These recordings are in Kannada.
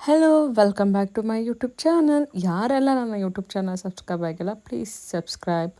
Hello welcome back to my YouTube channel. ಯಾರೆಲ್ಲ ನನ್ನ ಯೂಟ್ಯೂಬ್ ಚಾನಲ್ ಸಬ್ಸ್ಕ್ರೈಬ್ ಆಗಿಲ್ಲ ಪ್ಲೀಸ್ ಸಬ್ಸ್ಕ್ರೈಬ್.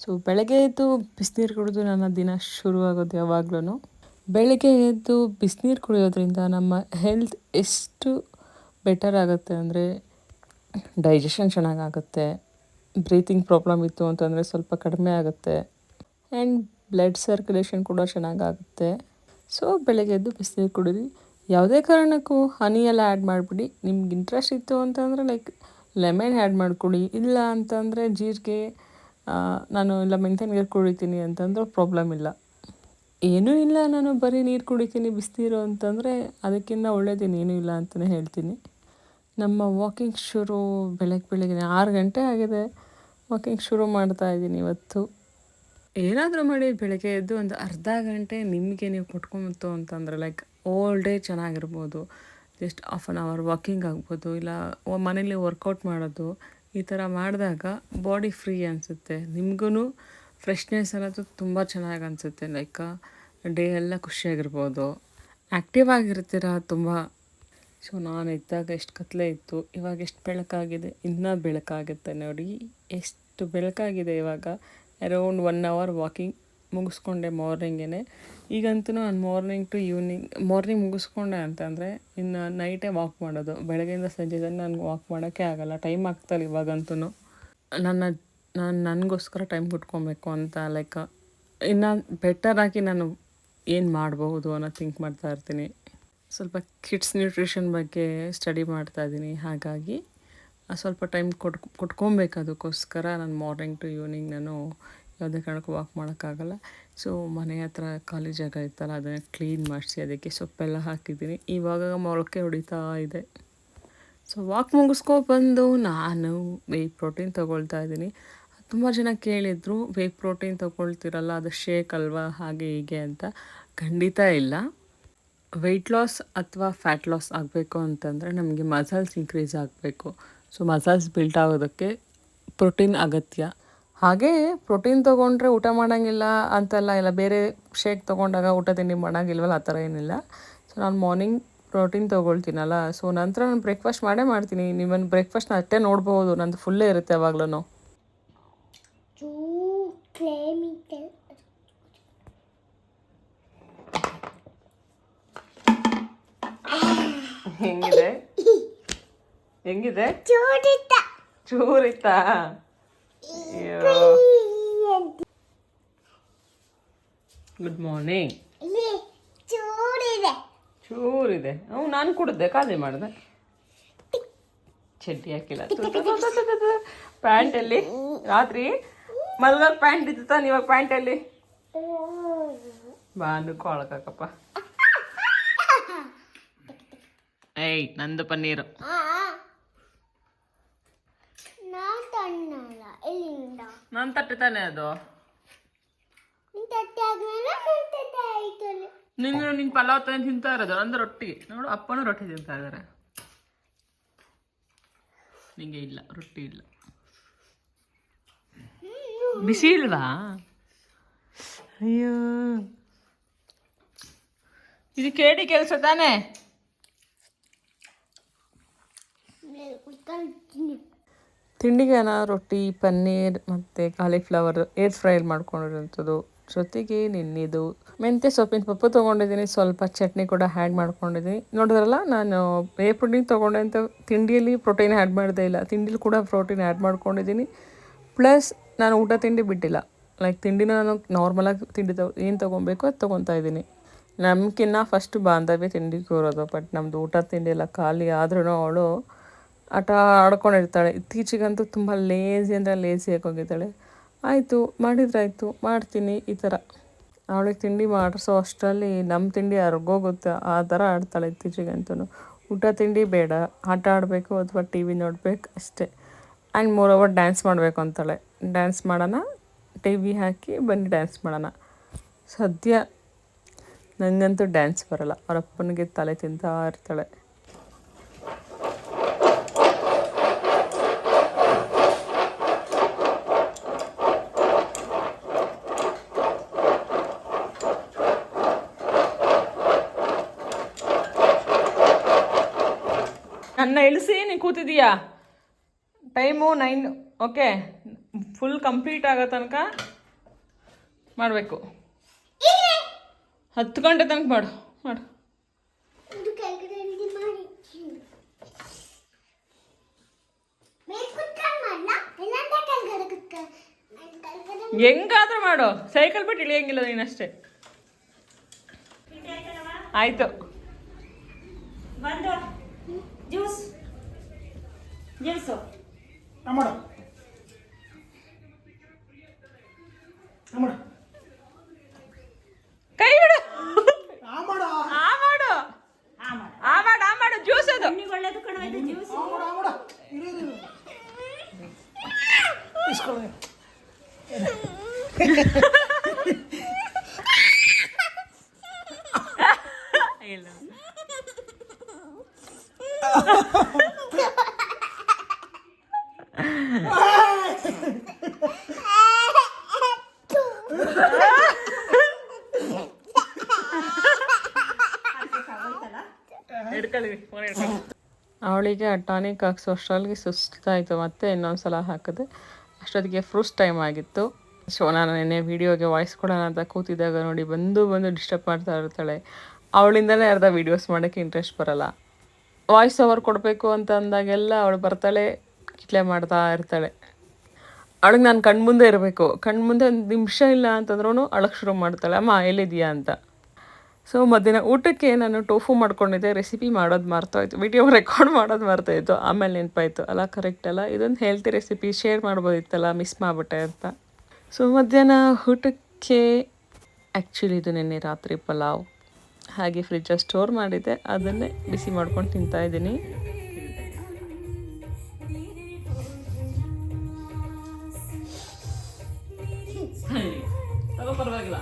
ಸೊ ಬೆಳಗ್ಗೆ ಎದ್ದು ಬಿಸಿನೀರು ಕುಡಿದು ನನ್ನ ದಿನ ಶುರುವಾಗೋದು ಯಾವಾಗ್ಲೂ. ಬೆಳಗ್ಗೆ ಎದ್ದು ಬಿಸಿನೀರು ಕುಡಿಯೋದ್ರಿಂದ ನಮ್ಮ ಹೆಲ್ತ್ ಎಷ್ಟು ಬೆಟರ್ ಆಗುತ್ತೆ ಅಂದರೆ ಡೈಜೆಷನ್ ಚೆನ್ನಾಗಾಗುತ್ತೆ, ಬ್ರೀತಿಂಗ್ ಪ್ರಾಬ್ಲಮ್ ಇತ್ತು ಅಂತಂದರೆ ಸ್ವಲ್ಪ ಕಡಿಮೆ ಆಗುತ್ತೆ, ಆ್ಯಂಡ್ ಬ್ಲಡ್ ಸರ್ಕ್ಯುಲೇಷನ್ ಕೂಡ ಚೆನ್ನಾಗಾಗುತ್ತೆ. ಸೊ ಬೆಳಗ್ಗೆ ಎದ್ದು ಬಿಸಿನೀರು ಕುಡೀರಿ. ಯಾವುದೇ ಕಾರಣಕ್ಕೂ ಹನಿ ಎಲ್ಲ ಆ್ಯಡ್ ಮಾಡಿಬಿಡಿ. ನಿಮ್ಗೆ ಇಂಟ್ರೆಸ್ಟ್ ಇತ್ತು ಅಂತಂದರೆ ಲೈಕ್ ಲೆಮನ್ ಆ್ಯಡ್ ಮಾಡ್ಕೊಳ್ಳಿ, ಇಲ್ಲ ಅಂತಂದರೆ ಜೀರಿಗೆ, ನಾನು ಇಲ್ಲ ಮೆಂತ್ಯ ನೀರು ಕುಡಿತೀನಿ ಅಂತಂದ್ರೆ ಪ್ರಾಬ್ಲಮ್ ಇಲ್ಲ. ಏನೂ ಇಲ್ಲ ನಾನು ಬರೀ ನೀರು ಕುಡಿತೀನಿ ಬಿಸಿನೀರು ಅಂತಂದರೆ ಅದಕ್ಕಿಂತ ಒಳ್ಳೇದೇನೇನೂ ಇಲ್ಲ ಅಂತಲೇ ಹೇಳ್ತೀನಿ. ನಮ್ಮ ವಾಕಿಂಗ್ ಶುರು ಬೆಳಗ್ಗೆ 6 ಗಂಟೆ ಆಗಿದೆ. ವಾಕಿಂಗ್ ಶುರು ಮಾಡ್ತಾಯಿದ್ದೀನಿ ಇವತ್ತು. ಏನಾದರೂ ಮಾಡಿ ಬೆಳಗ್ಗೆ ಎದ್ದು ಒಂದು ಅರ್ಧ ಗಂಟೆ ನಿಮಗೆ ನೀವು ಕೊಟ್ಕೊಂಬಿತ್ತು ಅಂತಂದರೆ ಲೈಕ್ ಓಲ್ ಡೇ ಚೆನ್ನಾಗಿರ್ಬೋದು. Just half an hour walking ಆಗ್ಬೋದು, ಇಲ್ಲ ಮನೇಲಿ ವರ್ಕೌಟ್ ಮಾಡೋದು. ಈ ಥರ ಮಾಡಿದಾಗ ಬಾಡಿ ಫ್ರೀ ಅನಿಸುತ್ತೆ, ನಿಮಗೂ ಫ್ರೆಶ್ನೆಸ್ ಅನ್ನೋದು ತುಂಬ ಚೆನ್ನಾಗಿ ಅನಿಸುತ್ತೆ. ಲೈಕ್ ಡೇ ಎಲ್ಲ ಖುಷಿಯಾಗಿರ್ಬೋದು, ಆ್ಯಕ್ಟಿವ್ ಆಗಿರ್ತೀರ ತುಂಬ. ಸೊ ನಾನು ಇದ್ದಾಗ ಎಷ್ಟು ಕತ್ಲೆ ಇತ್ತು, ಇವಾಗ ಎಷ್ಟು ಬೆಳಕಾಗಿದೆ, ಇನ್ನೂ ಬೆಳಕಾಗುತ್ತೆ ನೋಡಿ. ಎಷ್ಟು ಬೆಳಕಾಗಿದೆ ಇವಾಗ. ಅರೌಂಡ್ 1 ಅವರ್ ವಾಕಿಂಗ್ ಮುಗಿಸ್ಕೊಂಡೆ ಮಾರ್ನಿಂಗೇ. ಈಗಂತೂ ನಾನು ಮಾರ್ನಿಂಗ್ ಟು ಈವ್ನಿಂಗ್, ಮಾರ್ನಿಂಗ್ ಮುಗಿಸ್ಕೊಂಡೆ ಅಂತಂದರೆ ಇನ್ನು ನೈಟೇ ವಾಕ್ ಮಾಡೋದು. ಬೆಳಗ್ಗೆಯಿಂದ ಸಂಜೆ ತನಕ ನನಗೆ ವಾಕ್ ಮಾಡೋಕ್ಕೆ ಆಗೋಲ್ಲ, ಟೈಮ್ ಆಗ್ತಾಯಿಲ್ಲ ಇವಾಗಂತೂ. ನಾನು ನನಗೋಸ್ಕರ ಟೈಮ್ ಕೊಟ್ಕೊಬೇಕು ಅಂತ ಲೈಕ್ ಇನ್ನು ಬೆಟರಾಗಿ ನಾನು ಏನು ಮಾಡಬಹುದು ಅನ್ನೋ ಥಿಂಕ್ ಮಾಡ್ತಾ ಇರ್ತೀನಿ. ಸ್ವಲ್ಪ ಕಿಡ್ಸ್ ನ್ಯೂಟ್ರಿಷನ್ ಬಗ್ಗೆ ಸ್ಟಡಿ ಮಾಡ್ತಾಯಿದ್ದೀನಿ, ಹಾಗಾಗಿ ಸ್ವಲ್ಪ ಟೈಮ್ ಕೊಟ್ಕೊಬೇಕು. ಅದಕ್ಕೋಸ್ಕರ ನಾನು ಮಾರ್ನಿಂಗ್ ಟು ಈವ್ನಿಂಗ್ ನಾನು ಯಾವುದೇ ಕಾರಣಕ್ಕೂ ವಾಕ್ ಮಾಡೋಕ್ಕಾಗಲ್ಲ. ಸೊ ಮನೆ ಹತ್ರ ಖಾಲಿ ಜಾಗ ಇತ್ತಲ್ಲ, ಅದನ್ನು ಕ್ಲೀನ್ ಮಾಡಿಸಿ ಅದಕ್ಕೆ ಸೊಪ್ಪೆಲ್ಲ ಹಾಕಿದ್ದೀನಿ. ಇವಾಗ ಮೊಳಕೆ ಹೊಡಿತಾ ಇದೆ. ಸೊ ವಾಕ್ ಮುಗಿಸ್ಕೊಬಂದು ನಾನು ವೇ ಪ್ರೋಟೀನ್ ತೊಗೊಳ್ತಾ ಇದ್ದೀನಿ. ತುಂಬ ಜನ ಕೇಳಿದರು, ವೇ ಪ್ರೋಟೀನ್ ತೊಗೊಳ್ತಿರಲ್ಲ ಅದು ಶೇಕ್ ಅಲ್ವಾ ಹಾಗೆ ಹೀಗೆ ಅಂತ. ಖಂಡಿತ ಇಲ್ಲ. ವೆಯ್ಟ್ ಲಾಸ್ ಅಥವಾ ಫ್ಯಾಟ್ ಲಾಸ್ ಆಗಬೇಕು ಅಂತಂದರೆ ನಮಗೆ ಮಸಲ್ಸ್ ಇನ್ಕ್ರೀಸ್ ಆಗಬೇಕು. ಸೊ ಮಸಲ್ಸ್ ಬಿಲ್ಡ್ ಆಗೋದಕ್ಕೆ ಪ್ರೋಟೀನ್ ಅಗತ್ಯ. ಹಾಗೇ ಪ್ರೋಟೀನ್ ತೊಗೊಂಡ್ರೆ ಊಟ ಮಾಡೋಂಗಿಲ್ಲ ಅಂತೆಲ್ಲ ಇಲ್ಲ, ಬೇರೆ ಶೇಕ್ ತೊಗೊಂಡಾಗ ಊಟ ತಿಂಡಿ ಮಾಡೋಂಗಿಲ್ವಲ್ಲ, ಆ ಥರ ಏನಿಲ್ಲ. ಸೊ ನಾನು ಮಾರ್ನಿಂಗ್ ಪ್ರೋಟೀನ್ ತೊಗೊಳ್ತೀನಲ್ಲ, ಸೊ ನಂತರ ನಾನು ಬ್ರೇಕ್ಫಾಸ್ಟ್ ಮಾಡ್ತೀನಿ. ನೀವೊಂದು ಬ್ರೇಕ್ಫಾಸ್ಟ್ನ ಅಷ್ಟೇ ನೋಡ್ಬೋದು, ನಂದು ಫುಲ್ಲೇ ಇರುತ್ತೆ ಯಾವಾಗ್ಲೂ. ಹೆಂಗಿದೆ ಹೆಂಗಿದೆ ಚೂರಿತಾ? Good morning. ಚೂರಿದೆ. ನಾನು ಕುಡಿದೆ, ಖಾಲಿ ಮಾಡಿದೆ. ಚಡ್ಡಿ ಹಾಕಿಲ್ಲ. ಪ್ಯಾಂಟಲ್ಲಿ ರಾತ್ರಿ ಮಲ್ಗಾಗ ಪ್ಯಾಂಟ್ ಇತ್ತು ತಾನೆ, ಇವಾಗ ಪ್ಯಾಂಟಲ್ಲಿ ಬಾಂದು ಕೊಳಕಪ್ಪ. ಏಯ್ ನಂದು ಪನ್ನೀರು. ನಾನು ತಟ್ಟೆ ತಾನೆ ಅದು. ನಿನ್ನ ಪಲಾವ್ ತಾನೆ ತಿಂತಾ ಇರೋದು, ನಂದು ರೊಟ್ಟಿ. ನೋಡು ಅಪ್ಪನೂ ರೊಟ್ಟಿ ತಿಂತಾ ಇದ್ದಾರೆ, ನಿಂಗೆ ಇಲ್ಲ ರೊಟ್ಟಿ ಇಲ್ಲ. ಬಿಸಿ ಇಲ್ವಾ? ಅಯ್ಯೋ ಇದು ಕೇಳಿ ಕೆಲಸ ತಾನೇ. ತಿಂಡಿಗೆ ರೊಟ್ಟಿ, ಪನ್ನೀರ್ ಮತ್ತು ಕಾಲಿಫ್ಲವರ್ ಏರ್ ಫ್ರೈಲ್ ಮಾಡ್ಕೊಂಡಿರೋಂಥದ್ದು. ಜೊತೆಗೆ ನಿನ್ನಿದು ಮೆಂತ್ಯ ಸೊಪ್ಪಿನ ಪಪ್ಪು ತೊಗೊಂಡಿದ್ದೀನಿ, ಸ್ವಲ್ಪ ಚಟ್ನಿ ಕೂಡ ಆ್ಯಡ್ ಮಾಡ್ಕೊಂಡಿದ್ದೀನಿ. ನೋಡಿದ್ರಲ್ಲ, ನಾನು ವೇ ಪ್ರೋಟೀನ್ ತೊಗೊಂಡೆ ಅಂತ ತಿಂಡಿಯಲ್ಲಿ ಪ್ರೋಟೀನ್ ಆ್ಯಡ್ ಮಾಡದೇ ಇಲ್ಲ, ತಿಂಡಿಲಿ ಕೂಡ ಪ್ರೋಟೀನ್ ಆ್ಯಡ್ ಮಾಡ್ಕೊಂಡಿದ್ದೀನಿ. ಪ್ಲಸ್ ನಾನು ಊಟ ತಿಂಡಿ ಬಿಟ್ಟಿಲ್ಲ, ಲೈಕ್ ತಿಂಡಿನ ನಾನು ನಾರ್ಮಲಾಗಿ ತಿಂಡಿ ಏನು ತೊಗೊಬೇಕು ಅದು ತೊಗೊತಾ ಇದ್ದೀನಿ. ನಮ್ಗಿನ್ನ ಫಸ್ಟ್ ಬಾಂಧವ್ಯ ತಿಂಡಿ ಕೂರೋದು, ಬಟ್ ನಮ್ಮದು ಊಟ ತಿಂಡಿ ಎಲ್ಲ ಖಾಲಿ ಆದ್ರೂ ಅವಳು ಆಟ ಆಡ್ಕೊಂಡಿರ್ತಾಳೆ. ಇತ್ತೀಚೆಗಂತೂ ತುಂಬ ಲೇಸಿ ಅಂದರೆ ಲೇಸಿ ಹೋಗಿದ್ದಾಳೆ. ಆಯಿತು ಮಾಡಿದ್ರಾಯ್ತು, ಮಾಡ್ತೀನಿ ಈ ಥರ. ಅವಳಿಗೆ ತಿಂಡಿ ಮಾಡಿಸೋ ಅಷ್ಟರಲ್ಲಿ ನಮ್ಮ ತಿಂಡಿ ಅರ್ಗೋಗುತ್ತೆ, ಆ ಥರ ಆಡ್ತಾಳೆ ಇತ್ತೀಚೆಗಂತೂ. ಊಟ ತಿಂಡಿ ಬೇಡ, ಆಟ ಆಡಬೇಕು ಅಥವಾ ಟಿ ವಿ ನೋಡಬೇಕು ಅಷ್ಟೇ. ಆ್ಯಂಡ್ ಮೋರೋವರ್ ಡ್ಯಾನ್ಸ್ ಮಾಡಬೇಕು ಅಂತಾಳೆ. ಡ್ಯಾನ್ಸ್ ಮಾಡೋಣ, ಟಿ ವಿ ಹಾಕಿ ಬನ್ನಿ ಡ್ಯಾನ್ಸ್ ಮಾಡೋಣ. ಸದ್ಯ ನನಗಂತೂ ಡ್ಯಾನ್ಸ್ ಬರೋಲ್ಲ, ಅವ್ರ ಅಪ್ಪನಿಗೆ ತಲೆ ತಿಂತಾ ಇರ್ತಾಳೆ. ನನ್ನ ಇಳಿಸಿ ನೀನು ಕೂತಿದೀಯಾ. ಟೈಮು 9. ಓಕೆ, ಫುಲ್ ಕಂಪ್ಲೀಟ್ ಆಗೋ ತನಕ ಮಾಡಬೇಕು. 10 ಗಂಟೆ ತನಕ ಮಾಡು. ಹೆಂಗಾದ್ರೂ ಮಾಡು, ಸೈಕಲ್ ಬಿಟ್ಟು ಇಳಿಯಂಗಿಲ್ಲ ನೀನಷ್ಟೇ. ಆಯ್ತು, ಬಂದು ಜ್ಯೂಸ್ ಜ್ಯೂಸು ಕೈ ಬಿಡು. ಆ ಮಾಡು ಜ್ಯೂಸ್ ಅದು ಒಳ್ಳೇದು ಕಣ ಇದು ಜ್ಯೂಸ್. ಅವಳಿಗೆ ಟಾನಿಕ್ ಹಾಕ್ಸೋ ಅಷ್ಟರಲ್ಲಿ ಸುಸ್ತಾಯಿತು. ಮತ್ತೆ ಇನ್ನೊಂದ್ಸಲ ಹಾಕಿದೆ. ಅಷ್ಟೊತ್ತಿಗೆ ಫ್ರೂಟ್ಸ್ ಟೈಮ್ ಆಗಿತ್ತು. ಸೊ ನಾನು ನೆನ್ನೆ ವೀಡಿಯೋಗೆ ವಾಯ್ಸ್ ಕೊಡೋಣ ಅಂತ ಕೂತಿದ್ದಾಗ ನೋಡಿ ಬಂದು ಡಿಸ್ಟರ್ಬ್ ಮಾಡ್ತಾ ಇರ್ತಾಳೆ. ಅವಳಿಂದಲೇ ಅರ್ಧ ವೀಡಿಯೋಸ್ ಮಾಡೋಕ್ಕೆ ಇಂಟ್ರೆಸ್ಟ್ ಬರೋಲ್ಲ. ವಾಯ್ಸ್ ಓವರ್ ಕೊಡಬೇಕು ಅಂತ ಅಂದಾಗೆಲ್ಲ ಅವಳು ಬರ್ತಾಳೆ, ಕಿಟ್ಲೆ ಮಾಡ್ತಾ ಇರ್ತಾಳೆ. ಅವಳಿಗೆ ನಾನು ಕಣ್ಮುಂದೆ ಇರಬೇಕು. ಕಣ್ಮುಂದೆ ಒಂದು ನಿಮಿಷ ಇಲ್ಲ ಅಂತಂದ್ರೂ ಅಳಕ್ಕೆ ಶುರು ಮಾಡ್ತಾಳೆ, ಅಮ್ಮ ಎಲ್ಲಿದೆಯಾ ಅಂತ. ಸೊ ಮಧ್ಯಾಹ್ನ ಊಟಕ್ಕೆ ನಾನು ಟೋಫು ಮಾಡ್ಕೊಂಡಿದ್ದೆ. ರೆಸಿಪಿ ಮಾಡೋದು ಮರ್ತೋಯ್ತು, ವಿಡಿಯೋ ರೆಕಾರ್ಡ್ ಮಾಡೋದು ಮರ್ತೋಯ್ತು. ಆಮೇಲೆ ನೆನಪಾಯಿತು, ಅಲ್ಲ ಕರೆಕ್ಟ್ ಅಲ್ಲ, ಇದೊಂದು ಹೆಲ್ತಿ ರೆಸಿಪಿ ಶೇರ್ ಮಾಡ್ಬೋದಿತ್ತಲ್ಲ, ಮಿಸ್ ಮಾಡಿಬಿಟ್ಟೆ ಅಂತ. ಸೊ ಮಧ್ಯಾಹ್ನ ಊಟಕ್ಕೆ ಆ್ಯಕ್ಚುಲಿ ಇದು ನೆನ್ನೆ ರಾತ್ರಿ ಪಲಾವ್ ಹಾಗೆ ಫ್ರಿಜ್ಜಲ್ಲಿ ಸ್ಟೋರ್ ಮಾಡಿದ್ದೆ, ಅದನ್ನೇ ಬಿಸಿ ಮಾಡ್ಕೊಂಡು ತಿಂತಾಯಿದ್ದೀನಿ. ಪರವಾಗಿಲ್ಲ.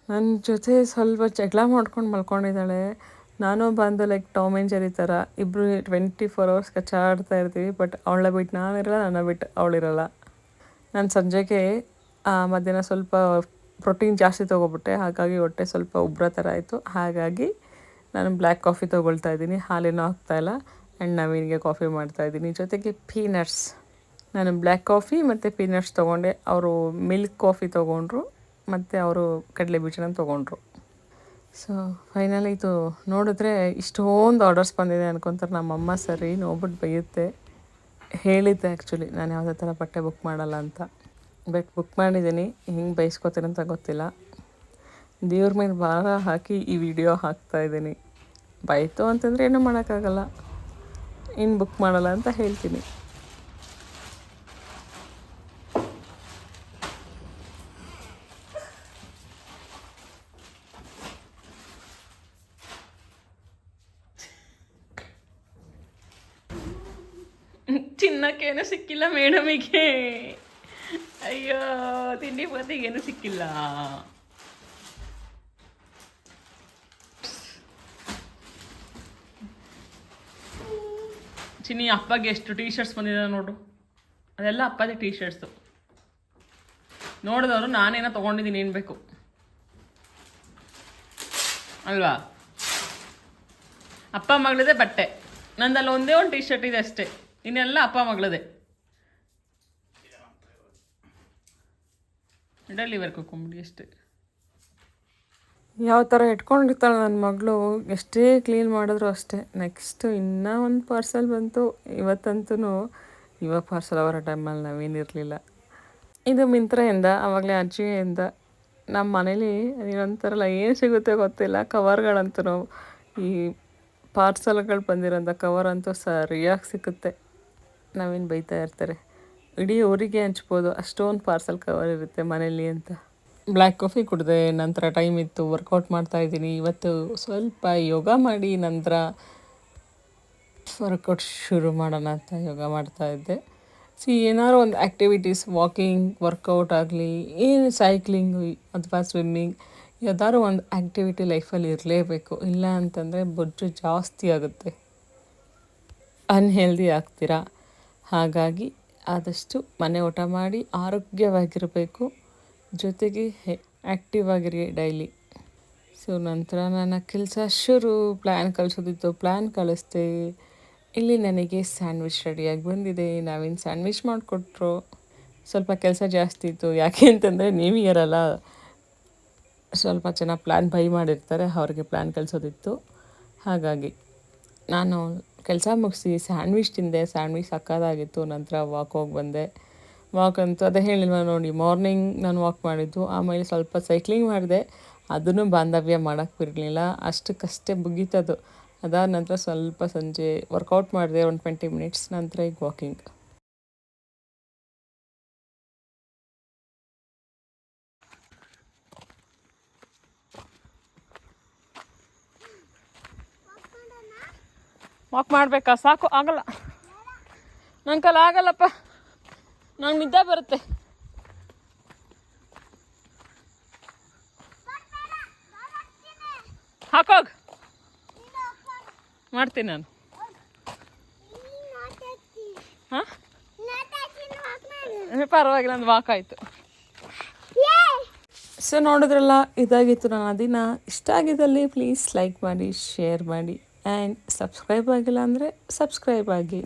ನನ್ನ ಜೊತೆ ಸ್ವಲ್ಪ ಜಗಳ ಮಾಡ್ಕೊಂಡು ಮಲ್ಕೊಂಡಿದ್ದಾಳೆ. ನಾನು ಬಂದು ಲೈಕ್ ಟಾಮ್ ಆ್ಯಂಡ್ ಜೆರ್ರಿ ಥರ ಇಬ್ಬರು 24 hours ಕಚ್ಚಾಡ್ತಾ ಇರ್ತೀವಿ. ಬಟ್ ಅವಳ ಬಿಟ್ಟು ನಾನಿರಲ್ಲ, ನನ್ನ ಬಿಟ್ಟು ಅವಳಿರಲ್ಲ. ನಾನು ಸಂಜೆಗೆ ಮಧ್ಯಾಹ್ನ ಸ್ವಲ್ಪ ಪ್ರೋಟೀನ್ ಜಾಸ್ತಿ ತೊಗೊಬಿಟ್ಟೆ, ಹಾಗಾಗಿ ಹೊಟ್ಟೆ ಸ್ವಲ್ಪ ಉಬ್ರ ಥರ ಆಯಿತು. ಹಾಗಾಗಿ ನಾನು ಬ್ಲ್ಯಾಕ್ ಕಾಫಿ ತೊಗೊಳ್ತಾ ಇದ್ದೀನಿ, ಹಾಲೇನೂ ಹಾಕ್ತಾಯಿಲ್ಲ. ಆ್ಯಂಡ್ ನವೀನಿಗೆ ಕಾಫಿ ಮಾಡ್ತಾಯಿದ್ದೀನಿ, ಜೊತೆಗೆ ಪೀನಟ್ಸ್. ನಾನು ಬ್ಲ್ಯಾಕ್ ಕಾಫಿ ಮತ್ತು ಪೀನಟ್ಸ್ ತೊಗೊಂಡೆ. ಅವರು ಮಿಲ್ಕ್ ಕಾಫಿ ತೊಗೊಂಡ್ರು ಮತ್ತು ಅವರು ಕಡಲೆ ಬೀಜನ ತೊಗೊಂಡ್ರು. ಸೊ ಫೈನಲಿ ಇದು ನೋಡಿದ್ರೆ ಇಷ್ಟೊಂದು ಆರ್ಡರ್ಸ್ ಬಂದಿದೆ ಅನ್ಕೊತಾರೆ. ನಮ್ಮಮ್ಮ ಸರಿ ನೋಡ್ಬಿಟ್ಟು ಬೈಯುತ್ತೆ. ಹೇಳಿದ್ದೆ ಆ್ಯಕ್ಚುಲಿ ನಾನು ಯಾವುದೇ ಥರ ಬಟ್ಟೆ ಬುಕ್ ಮಾಡಲ್ಲ ಅಂತ. ಬಟ್ ಬುಕ್ ಮಾಡಿದ್ದೀನಿ, ಹಿಂಗೆ ಬೈಸ್ಕೊತೀನಿ ಅಂತ ಗೊತ್ತಿಲ್ಲ. ದೇವ್ರ ಮೇಲೆ ಭಾರ ಹಾಕಿ ಈ ವಿಡಿಯೋ ಹಾಕ್ತಾಯಿದ್ದೀನಿ. ಬೈತು ಅಂತಂದರೆ ಏನೂ ಮಾಡೋಕ್ಕಾಗಲ್ಲ, ಇನ್ನು ಬುಕ್ ಮಾಡಲ್ಲ ಅಂತ ಹೇಳ್ತೀನಿ. ತಿನ್ನಕ್ಕೇನು ಸಿಕ್ಕಿಲ್ಲ ಮೇಡಮಿಗೆ. ಅಯ್ಯೋ, ತಿಂಡಿ ಬದಿಗೇನು ಸಿಕ್ಕಿಲ್ಲ. ಚಿನ್ನಿ ಅಪ್ಪಗೆ ಎಷ್ಟು ಟೀ ಶರ್ಟ್ಸ್ ಬಂದಿದೆ ನೋಡು, ಅದೆಲ್ಲ ಅಪ್ಪದೇ ಟೀ ಶರ್ಟ್ಸು. ನೋಡಿದವರು ನಾನೇನೋ ತೊಗೊಂಡಿದ್ದೀನಿ ಏನ್ಬೇಕು ಅಲ್ವಾ. ಅಪ್ಪ ಮಗಳದೇ ಬಟ್ಟೆ, ನಂದಲ್ಲಿ ಒಂದೇ ಒಂದು ಟೀ ಶರ್ಟ್ ಇದೆ ಅಷ್ಟೇ, ಇನ್ನೆಲ್ಲ ಅಪ್ಪ ಮಗಳದೇ. ಇಡಲ್ಲಿ ಬರ್ಕೊಂಬಿಡಿ ಅಷ್ಟೇ. ಯಾವ ಥರ ಇಟ್ಕೊಂಡಿರ್ತಾಳೆ ನನ್ನ ಮಗಳು, ಎಷ್ಟೇ ಕ್ಲೀನ್ ಮಾಡಿದ್ರು ಅಷ್ಟೇ. ನೆಕ್ಸ್ಟು ಇನ್ನೂ ಒಂದು ಪಾರ್ಸಲ್ ಬಂತು ಇವತ್ತಂತೂ. ಇವಾಗ ಪಾರ್ಸಲ್ ಅವರ ಟೈಮಲ್ಲಿ ನಾವೇನಿರಲಿಲ್ಲ. ಇದು ಮಿಂತ್ರದಿಂದ, ಆವಾಗಲೇ ಅಜ್ಜಿಯಿಂದ. ನಮ್ಮ ಮನೇಲಿ ನೀವಂತಾರಲ್ಲ ಏನು ಸಿಗುತ್ತೆ ಗೊತ್ತಿಲ್ಲ, ಕವರ್ಗಳಂತೂ ಈ ಪಾರ್ಸಲ್ಗಳು ಬಂದಿರೋಂಥ ಕವರ್ ಅಂತೂ ಸರಿಯಾಗಿ ಸಿಕ್ಕುತ್ತೆ. ನಾವೇನು ಬೈತಾ ಇರ್ತಾರೆ, ಇಡೀ ಊರಿಗೆ ಹಂಚ್ಬೋದು ಅಷ್ಟೊಂದು ಪಾರ್ಸಲ್ ಕವರ್ ಇರುತ್ತೆ ಮನೇಲಿ ಅಂತ. ಬ್ಲ್ಯಾಕ್ ಕಾಫಿ ಕುಡಿದೆ, ನಂತರ ಟೈಮ್ ಇತ್ತು, ವರ್ಕೌಟ್ ಮಾಡ್ತಾಯಿದ್ದೀನಿ. ಇವತ್ತು ಸ್ವಲ್ಪ ಯೋಗ ಮಾಡಿ ನಂತರ ವರ್ಕೌಟ್ ಶುರು ಮಾಡೋಣ ಅಂತ ಯೋಗ ಮಾಡ್ತಾಯಿದ್ದೆ. ಏನಾದ್ರು ಒಂದು ಆ್ಯಕ್ಟಿವಿಟೀಸ್, ವಾಕಿಂಗ್, ವರ್ಕೌಟ್ ಆಗಲಿ, ಏನು ಸೈಕ್ಲಿಂಗು ಅಥವಾ ಸ್ವಿಮ್ಮಿಂಗ್, ಯಾವ್ದಾದ್ರು ಒಂದು ಆ್ಯಕ್ಟಿವಿಟಿ ಲೈಫಲ್ಲಿ ಇರಲೇಬೇಕು. ಇಲ್ಲ ಅಂತಂದರೆ ಬೊಜ್ಜು ಜಾಸ್ತಿ ಆಗುತ್ತೆ, ಅನ್ಹೆಲ್ದಿ ಆಗ್ತೀರಾ. ಹಾಗಾಗಿ ಆದಷ್ಟು ಮನೆ ಊಟ ಮಾಡಿ ಆರೋಗ್ಯವಾಗಿರಬೇಕು, ಜೊತೆಗೆ ಆ್ಯಕ್ಟಿವ್ ಆಗಿರಿ ಡೈಲಿ. ಸೊ ನಂತರ ನನ್ನ ಕೆಲಸ ಶುರು. ಪ್ಲ್ಯಾನ್ ಕಳಿಸೋದಿತ್ತು, ಪ್ಲ್ಯಾನ್ ಕಳಿಸ್ದೆ. ಇಲ್ಲಿ ನನಗೆ ಸ್ಯಾಂಡ್ವಿಚ್ ರೆಡಿಯಾಗಿ ಬಂದಿದೆ. ನಾವಿನ್ ಸ್ಯಾಂಡ್ವಿಚ್ ಮಾಡಿಕೊಟ್ರು. ಸ್ವಲ್ಪ ಕೆಲಸ ಜಾಸ್ತಿ ಇತ್ತು, ಯಾಕೆ ಅಂತಂದರೆ ನ್ಯೂ ಇಯರ್ ಅಲ್ಲ, ಸ್ವಲ್ಪ ಜನ ಪ್ಲ್ಯಾನ್ ಬೈ ಮಾಡಿರ್ತಾರೆ, ಅವ್ರಿಗೆ ಪ್ಲ್ಯಾನ್ ಕಳಿಸೋದಿತ್ತು. ಹಾಗಾಗಿ ನಾನು ಕೆಲಸ ಮುಗಿಸಿ ಸ್ಯಾಂಡ್ವಿಚ್ ತಿಂದೆ. ಸ್ಯಾಂಡ್ವಿಚ್ ಸಕ್ಕತ್ತಾಗಿತ್ತು. ನಂತರ ವಾಕ್ ಹೋಗಿ ಬಂದೆ. ವಾಕ್ ಅಂತೂ ಅದೇ ಹೇಳಿಲ್ವ ನೋಡಿ, ಮಾರ್ನಿಂಗ್ ನಾನು ವಾಕ್ ಮಾಡಿದ್ದು, ಆಮೇಲೆ ಸ್ವಲ್ಪ ಸೈಕ್ಲಿಂಗ್ ಮಾಡಿದೆ. ಅದನ್ನು ಬಾಂಧವ್ಯ ಮಾಡೋಕ್ಕೆ ಬಿಡಲಿಲ್ಲ, ಅಷ್ಟಕ್ಕಷ್ಟೇ ಮುಗೀತದು. ಅದಾದ ನಂತರ ಸ್ವಲ್ಪ ಸಂಜೆ ವರ್ಕೌಟ್ ಮಾಡಿದೆ, ಒಂದು 20 ಮಿನಿಟ್ಸ್. ನಂತರ ಈಗ ವಾಕಿಂಗ್. ವಾಕ್ ಮಾಡಬೇಕಾ? ಸಾಕು, ಆಗಲ್ಲ ನನ್ನ ಕೈಲಿ ಆಗಲ್ಲಪ್ಪ, ನಂಗೆ ನಿದ್ದೆ ಬರುತ್ತೆ. ಹಾಕೋಗ ಮಾಡ್ತೀನಿ ನಾನು. ಹಾಂ, ಪರವಾಗಿಲ್ಲ, ನಂದು ವಾಕ್ ಆಯಿತು. ಸೊ ನೋಡಿದ್ರಲ್ಲ, ಇದಾಗಿತ್ತು ನನ್ನ ದಿನ. ಇಷ್ಟ ಆಗಿದ್ದಲ್ಲಿ ಪ್ಲೀಸ್ ಲೈಕ್ ಮಾಡಿ, ಶೇರ್ ಮಾಡಿ, ಆ್ಯಂಡ್ ಸಬ್ಸ್ಕ್ರೈಬ್ ಆಗಿಲ್ಲ ಅಂದರೆ ಸಬ್ಸ್ಕ್ರೈಬ್ ಆಗಿ.